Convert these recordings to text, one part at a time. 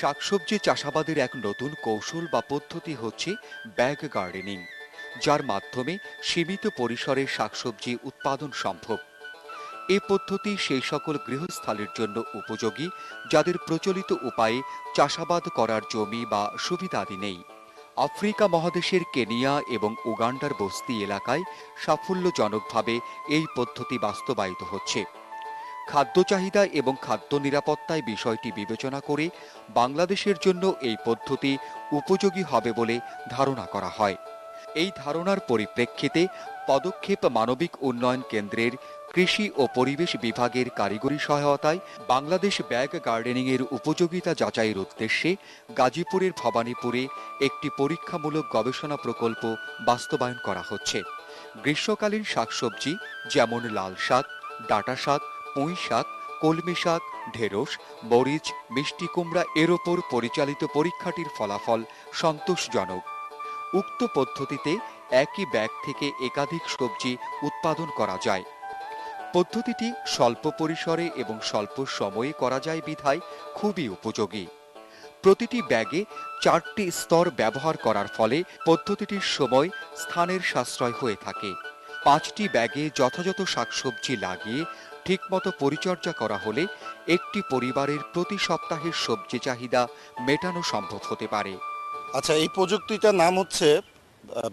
শাকসবজি চাষাবাদের এক নতুন কৌশল বা পদ্ধতি হচ্ছে ব্যাগ গার্ডেনিং, যার মাধ্যমে সীমিত পরিসরে শাকসবজি উৎপাদন সম্ভব। এ পদ্ধতি সেই সকল গৃহস্থালির জন্য উপযোগী যাদের প্রচলিত উপায়ে চাষাবাদ করার জমি বা সুবিধাদি নেই। আফ্রিকা মহাদেশের কেনিয়া এবং উগান্ডার বস্তি এলাকায় সাফল্যজনকভাবে এই পদ্ধতি বাস্তবায়িত হচ্ছে। খাদ্য চাহিদা এবং খাদ্য নিরাপত্তায় বিষয়টি বিবেচনা করে বাংলাদেশের জন্য এই পদ্ধতি উপযোগী হবে বলে ধারণা করা হয়। এই ধারণার পরিপ্রেক্ষিতে পদক্ষেপ মানবিক উন্নয়ন কেন্দ্রের কৃষি ও পরিবেশ বিভাগের কারিগরি সহায়তায় বাংলাদেশ ব্যাগ গার্ডেনিংয়ের উপযোগিতা যাচাইয়ের উদ্দেশ্যে গাজীপুরের ভবানীপুরে একটি পরীক্ষামূলক গবেষণা প্রকল্প বাস্তবায়ন করা হচ্ছে। গ্রীষ্মকালীন শাকসবজি যেমন লাল শাক, ডাঁটা শাক, পুঁই শাক, কলমি শাক, ঢেঁড়স, মরিচ, মিষ্টি কুমড়া এর ওপর পরিচালিত পরীক্ষাটির ফলাফল সন্তোষজনক। উক্ত পদ্ধতিতে একই ব্যাগ থেকে একাধিক সবজি উৎপাদন করা যায়। পদ্ধতিটি স্বল্প পরিসরে এবং স্বল্প সময়ে করা যায় বিধায় খুবই উপযোগী। প্রতিটি ব্যাগে 4টি স্তর ব্যবহার করার ফলে পদ্ধতিটির সময় স্থানের সাশ্রয় হয়ে থাকে। 5টি ব্যাগে যথাযথ শাকসবজি লাগিয়ে ঠিকমতো পরিচর্যা করা হলে একটি পরিবারের প্রতি সপ্তাহের সবজি চাহিদা মেটানো সম্ভব হতে পারে। আচ্ছা, এই প্রযুক্তিটার নাম হচ্ছে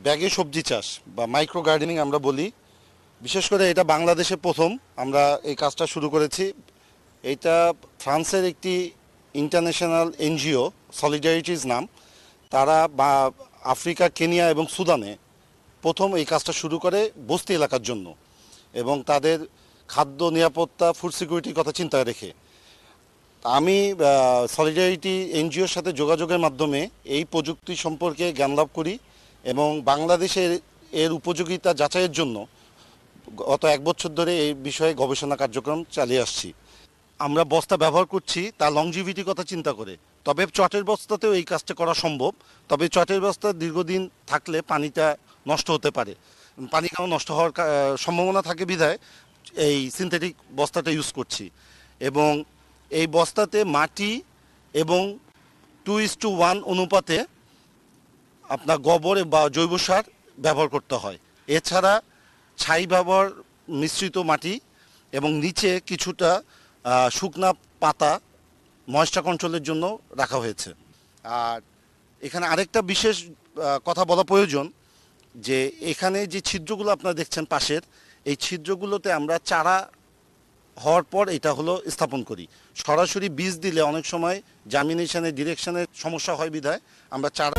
ব্যাগে সবজি চাষ বা মাইক্রো গার্ডেনিং আমরা বলি। বিশেষ করে এটা বাংলাদেশে প্রথম আমরা এই কাজটা শুরু করেছি। এটা ফ্রান্সের একটি ইন্টারন্যাশনাল এনজিও সলিডারিটিজ নাম, তারা আফ্রিকা, কেনিয়া এবং সুদানে প্রথম এই কাজটা শুরু করে বস্তি এলাকার জন্য, এবং তাদের খাদ্য নিরাপত্তা, ফুড সিকিউরিটির কথা চিন্তায় রেখে। আমি সলিডারিটি এনজিওর সাথে যোগাযোগের মাধ্যমে এই প্রযুক্তি সম্পর্কে জ্ঞান লাভ করি এবং বাংলাদেশের এর উপযোগিতা যাচাইয়ের জন্য গত 1 বছর ধরে এই বিষয়ে গবেষণা কার্যক্রম চালিয়ে আসছি। আমরা বস্তা ব্যবহার করছি তার লংজিভিটির কথা চিন্তা করে। তবে চটের বস্তাতেও এই কাজটা করা সম্ভব, তবে চটের বস্তা দীর্ঘদিন থাকলে পানিটা নষ্ট হতে পারে, পানি কেমন নষ্ট হওয়ার সম্ভাবনা থাকে বিধায় এই সিনথেটিক বস্তাটা ইউজ করছি। এবং এই বস্তাতে মাটি এবং 2:1 অনুপাতে আপনার গোবর বা জৈব সার ব্যবহার করতে হয়। এছাড়া ছাই ব্যবহার, মিশ্রিত মাটি এবং নিচে কিছুটা শুকনা পাতা ময়েশ্চার কন্ট্রোলের জন্য রাখা হয়েছে। আর এখানে আরেকটা বিশেষ কথা বলা প্রয়োজন যে এখানে যে ছিদ্রগুলো আপনারা দেখছেন পাশের, এই ছিদ্রগুলোতে আমরা চারা হওয়ার পর এটা হলো স্থাপন করি। সরাসরি বীজ দিলে অনেক সময় জার্মিনেশনের ডিরেকশনের সমস্যা হয় বিধায় আমরা চারা